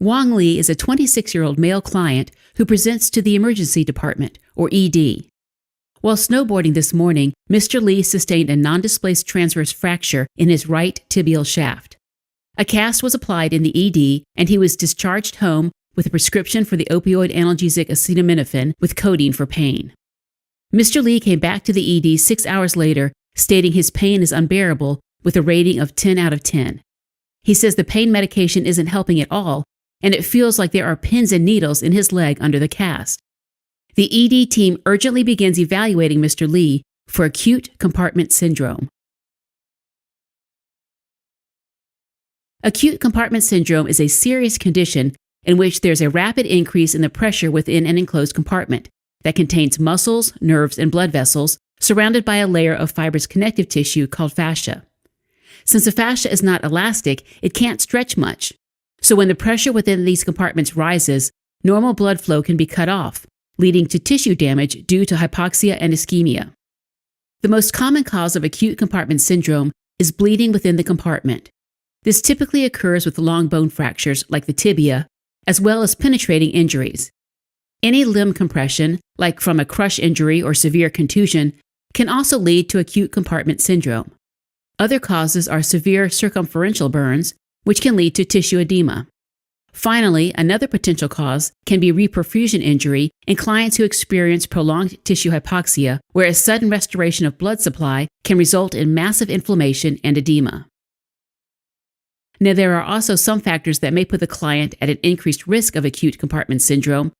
Wang Li is a 26-year-old male client who presents to the emergency department, or ED. While snowboarding this morning, Mr. Li sustained a non-displaced transverse fracture in his right tibial shaft. A cast was applied in the ED, and he was discharged home with a prescription for the opioid analgesic acetaminophen with codeine for pain. Mr. Li came back to the ED 6 hours later, stating his pain is unbearable with a rating of 10 out of 10. He says the pain medication isn't helping at all, and it feels like there are pins and needles in his leg under the cast. The ED team urgently begins evaluating Mr. Li for acute compartment syndrome. Acute compartment syndrome is a serious condition in which there's a rapid increase in the pressure within an enclosed compartment that contains muscles, nerves, and blood vessels surrounded by a layer of fibrous connective tissue called fascia. Since the fascia is not elastic, it can't stretch much. So when the pressure within these compartments rises, normal blood flow can be cut off, leading to tissue damage due to hypoxia and ischemia. The most common cause of acute compartment syndrome is bleeding within the compartment. This typically occurs with long bone fractures like the tibia, as well as penetrating injuries. Any limb compression, like from a crush injury or severe contusion, can also lead to acute compartment syndrome. Other causes are severe circumferential burns, which can lead to tissue edema. Finally, another potential cause can be reperfusion injury in clients who experience prolonged tissue hypoxia, where a sudden restoration of blood supply can result in massive inflammation and edema. Now, there are also some factors that may put the client at an increased risk of acute compartment syndrome,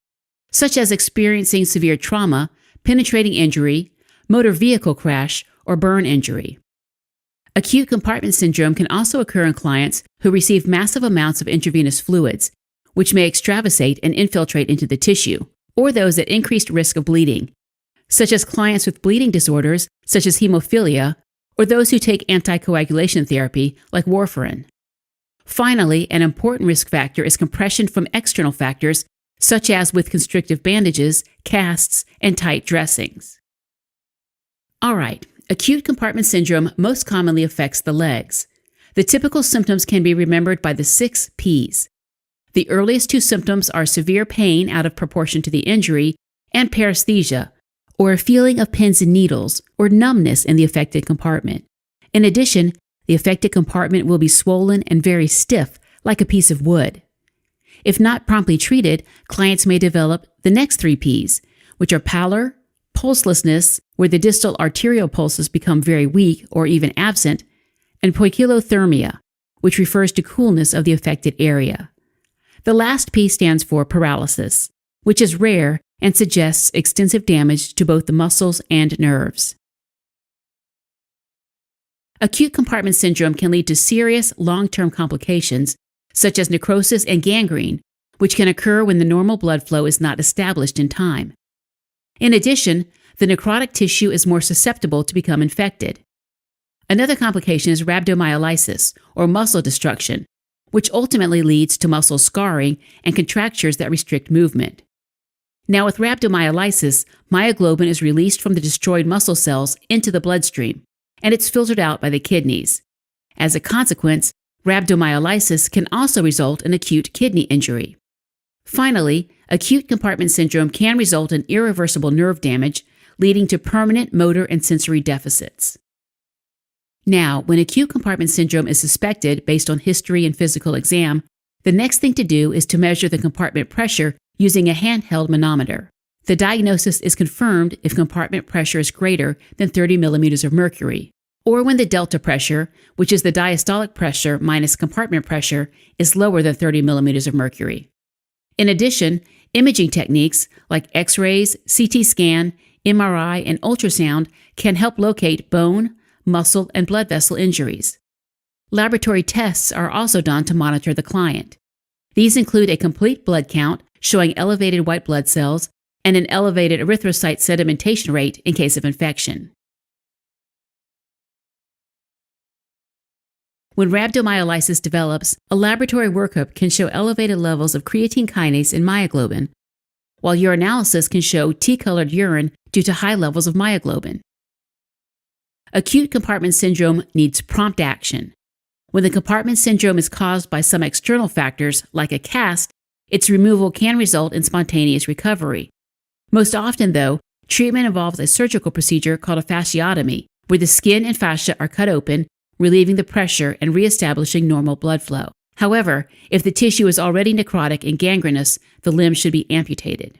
such as experiencing severe trauma, penetrating injury, motor vehicle crash, or burn injury. Acute compartment syndrome can also occur in clients who receive massive amounts of intravenous fluids, which may extravasate and infiltrate into the tissue, or those at increased risk of bleeding, such as clients with bleeding disorders such as hemophilia, or those who take anticoagulation therapy like warfarin. Finally, an important risk factor is compression from external factors such as with constrictive bandages, casts, and tight dressings. All right. Acute compartment syndrome most commonly affects the legs. The typical symptoms can be remembered by the 6 Ps. The earliest 2 symptoms are severe pain out of proportion to the injury and paresthesia, or a feeling of pins and needles, or numbness in the affected compartment. In addition, the affected compartment will be swollen and very stiff, like a piece of wood. If not promptly treated, clients may develop the next 3 Ps, which are pallor, pulselessness, where the distal arterial pulses become very weak or even absent, and poikilothermia, which refers to coolness of the affected area. The last P stands for paralysis, which is rare and suggests extensive damage to both the muscles and nerves. Acute compartment syndrome can lead to serious long-term complications, such as necrosis and gangrene, which can occur when the normal blood flow is not established in time. In addition, the necrotic tissue is more susceptible to become infected. Another complication is rhabdomyolysis, or muscle destruction, which ultimately leads to muscle scarring and contractures that restrict movement. Now, with rhabdomyolysis, myoglobin is released from the destroyed muscle cells into the bloodstream, and it's filtered out by the kidneys. As a consequence, rhabdomyolysis can also result in acute kidney injury. Finally, acute compartment syndrome can result in irreversible nerve damage, leading to permanent motor and sensory deficits. Now, when acute compartment syndrome is suspected based on history and physical exam, the next thing to do is to measure the compartment pressure using a handheld manometer. The diagnosis is confirmed if compartment pressure is greater than 30 millimeters of mercury, or when the delta pressure, which is the diastolic pressure minus compartment pressure, is lower than 30 millimeters of mercury. In addition, imaging techniques like X-rays, CT scan, MRI, and ultrasound can help locate bone, muscle, and blood vessel injuries. Laboratory tests are also done to monitor the client. These include a complete blood count showing elevated white blood cells and an elevated erythrocyte sedimentation rate in case of infection. When rhabdomyolysis develops, a laboratory workup can show elevated levels of creatine kinase and myoglobin, while urinalysis can show tea-colored urine due to high levels of myoglobin. Acute compartment syndrome needs prompt action. When the compartment syndrome is caused by some external factors, like a cast, its removal can result in spontaneous recovery. Most often, though, treatment involves a surgical procedure called a fasciotomy, where the skin and fascia are cut open, relieving the pressure and reestablishing normal blood flow. However, if the tissue is already necrotic and gangrenous, the limb should be amputated.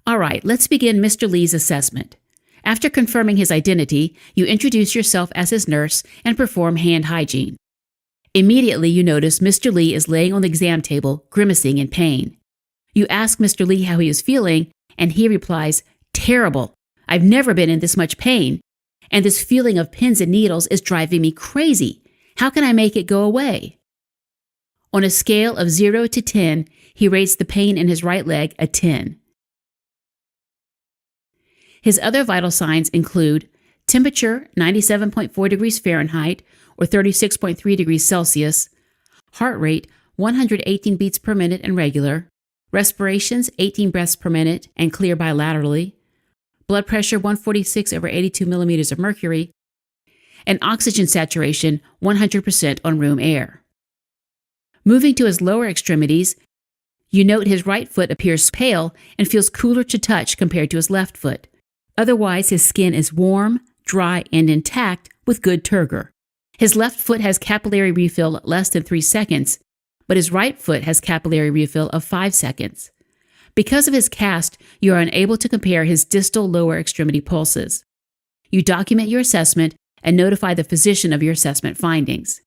All right, let's begin Mr. Lee's assessment. After confirming his identity, you introduce yourself as his nurse and perform hand hygiene. Immediately, you notice Mr. Lee is laying on the exam table, grimacing in pain. You ask Mr. Lee how he is feeling, and he replies, "Terrible. I've never been in this much pain, and this feeling of pins and needles is driving me crazy. How can I make it go away?" On a scale of 0 to 10, he rates the pain in his right leg a 10. His other vital signs include temperature 97.4 degrees Fahrenheit or 36.3 degrees Celsius, heart rate 118 beats per minute and regular, respirations 18 breaths per minute and clear bilaterally, blood pressure 146 over 82 millimeters of mercury, and oxygen saturation 100% on room air. Moving to his lower extremities, you note his right foot appears pale and feels cooler to touch compared to his left foot. Otherwise, his skin is warm, dry, and intact with good turgor. His left foot has capillary refill less than 3 seconds, but his right foot has capillary refill of 5 seconds. Because of his cast, you are unable to compare his distal lower extremity pulses. You document your assessment and notify the physician of your assessment findings.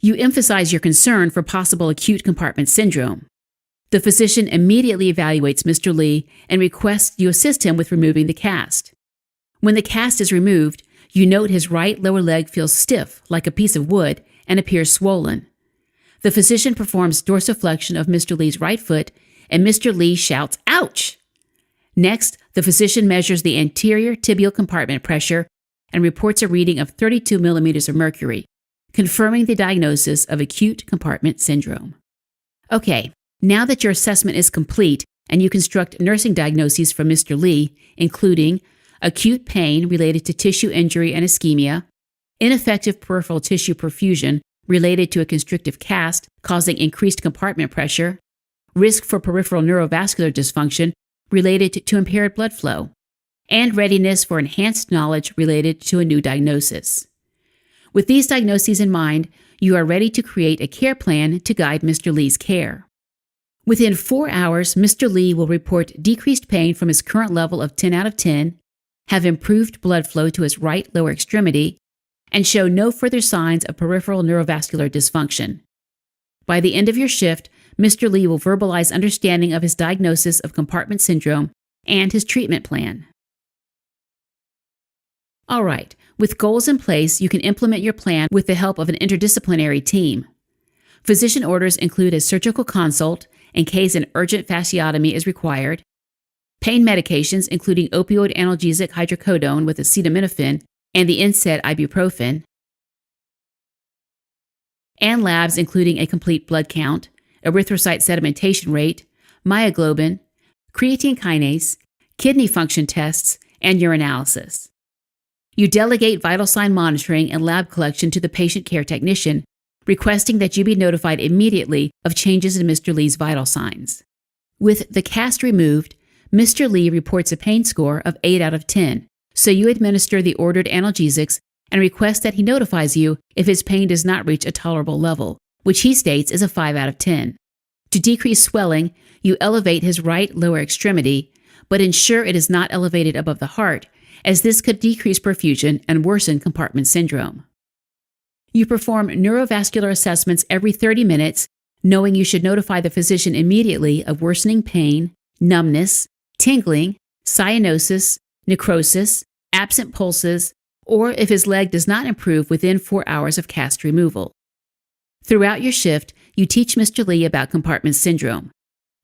You emphasize your concern for possible acute compartment syndrome. The physician immediately evaluates Mr. Lee and requests you assist him with removing the cast. When the cast is removed, you note his right lower leg feels stiff like a piece of wood and appears swollen. The physician performs dorsiflexion of Mr. Lee's right foot, and Mr. Lee shouts, "Ouch!" Next, the physician measures the anterior tibial compartment pressure and reports a reading of 32 millimeters of mercury, confirming the diagnosis of acute compartment syndrome. Okay, now that your assessment is complete and you construct nursing diagnoses for Mr. Lee, including acute pain related to tissue injury and ischemia, ineffective peripheral tissue perfusion related to a constrictive cast causing increased compartment pressure, risk for peripheral neurovascular dysfunction related to impaired blood flow, and readiness for enhanced knowledge related to a new diagnosis. With these diagnoses in mind, you are ready to create a care plan to guide Mr. Lee's care. Within 4 hours, Mr. Lee will report decreased pain from his current level of 10 out of 10, have improved blood flow to his right lower extremity, and show no further signs of peripheral neurovascular dysfunction. By the end of your shift, Mr. Lee will verbalize understanding of his diagnosis of compartment syndrome and his treatment plan. All right, with goals in place, you can implement your plan with the help of an interdisciplinary team. Physician orders include a surgical consult in case an urgent fasciotomy is required, pain medications including opioid analgesic hydrocodone with acetaminophen and the NSAID ibuprofen, and labs including a complete blood count, erythrocyte sedimentation rate, myoglobin, creatine kinase, kidney function tests, and urinalysis. You delegate vital sign monitoring and lab collection to the patient care technician, requesting that you be notified immediately of changes in Mr. Lee's vital signs. With the cast removed, Mr. Lee reports a pain score of 8 out of 10, so you administer the ordered analgesics and request that he notifies you if his pain does not reach a tolerable level, which he states is a 5 out of 10. To decrease swelling, you elevate his right lower extremity, but ensure it is not elevated above the heart, as this could decrease perfusion and worsen compartment syndrome. You perform neurovascular assessments every 30 minutes, knowing you should notify the physician immediately of worsening pain, numbness, tingling, cyanosis, necrosis, absent pulses, or if his leg does not improve within 4 hours of cast removal. Throughout your shift, you teach Mr. Lee about compartment syndrome,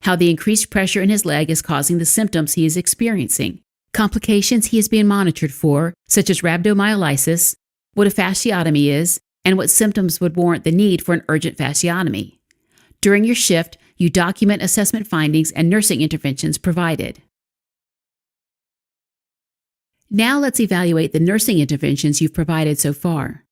how the increased pressure in his leg is causing the symptoms he is experiencing, complications he is being monitored for, such as rhabdomyolysis, what a fasciotomy is, and what symptoms would warrant the need for an urgent fasciotomy. During your shift, you document assessment findings and nursing interventions provided. Now let's evaluate the nursing interventions you've provided so far.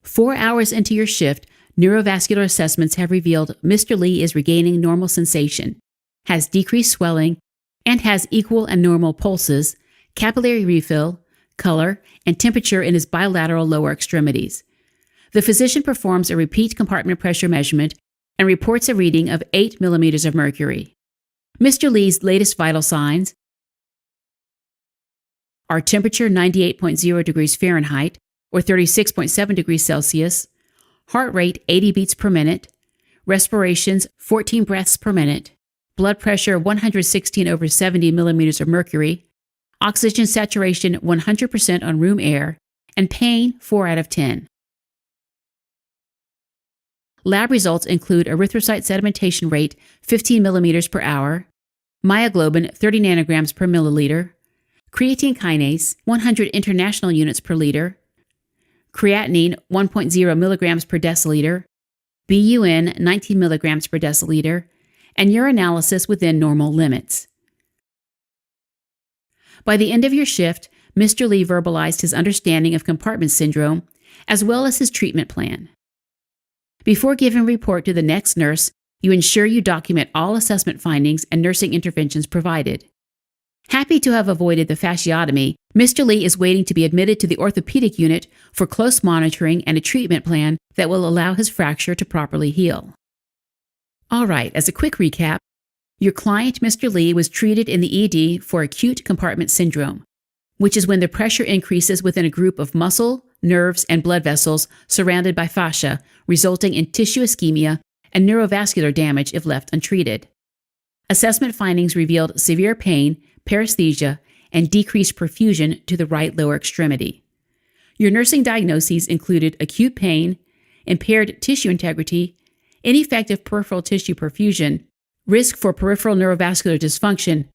4 hours into your shift, neurovascular assessments have revealed Mr. Lee is regaining normal sensation, has decreased swelling, and has equal and normal pulses, capillary refill, color, and temperature in his bilateral lower extremities. The physician performs a repeat compartment pressure measurement and reports a reading of 8 millimeters of mercury. Mr. Lee's latest vital signs are temperature 98.0 degrees Fahrenheit or 36.7 degrees Celsius, heart rate 80 beats per minute, respirations 14 breaths per minute, blood pressure 116/70 millimeters of mercury, oxygen saturation 100% on room air, and pain 4 out of 10. Lab results include erythrocyte sedimentation rate 15 millimeters per hour, myoglobin 30 nanograms per milliliter, creatine kinase 100 international units per liter, creatinine 1.0 milligrams per deciliter, BUN 19 milligrams per deciliter, and urinalysis within normal limits. By the end of your shift, Mr. Lee verbalized his understanding of compartment syndrome as well as his treatment plan. Before giving a report to the next nurse, you ensure you document all assessment findings and nursing interventions provided. Happy to have avoided the fasciotomy, Mr. Lee is waiting to be admitted to the orthopedic unit for close monitoring and a treatment plan that will allow his fracture to properly heal. All right, as a quick recap, your client, Mr. Lee, was treated in the ED for acute compartment syndrome, which is when the pressure increases within a group of muscle, nerves, and blood vessels surrounded by fascia, resulting in tissue ischemia and neurovascular damage if left untreated. Assessment findings revealed severe pain, paresthesia, and decreased perfusion to the right lower extremity. Your nursing diagnoses included acute pain, impaired tissue integrity, ineffective peripheral tissue perfusion, risk for peripheral neurovascular dysfunction,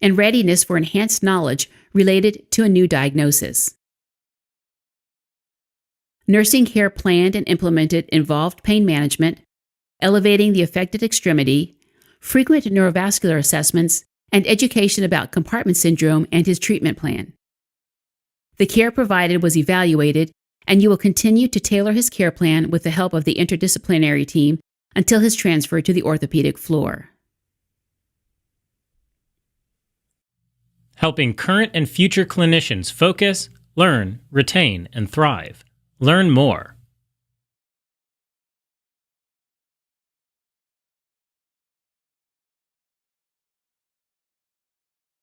and readiness for enhanced knowledge related to a new diagnosis. Nursing care planned and implemented involved pain management, elevating the affected extremity, frequent neurovascular assessments, and education about compartment syndrome and his treatment plan. The care provided was evaluated, and you will continue to tailor his care plan with the help of the interdisciplinary team until his transfer to the orthopedic floor. Helping current and future clinicians focus, learn, retain, and thrive. Learn more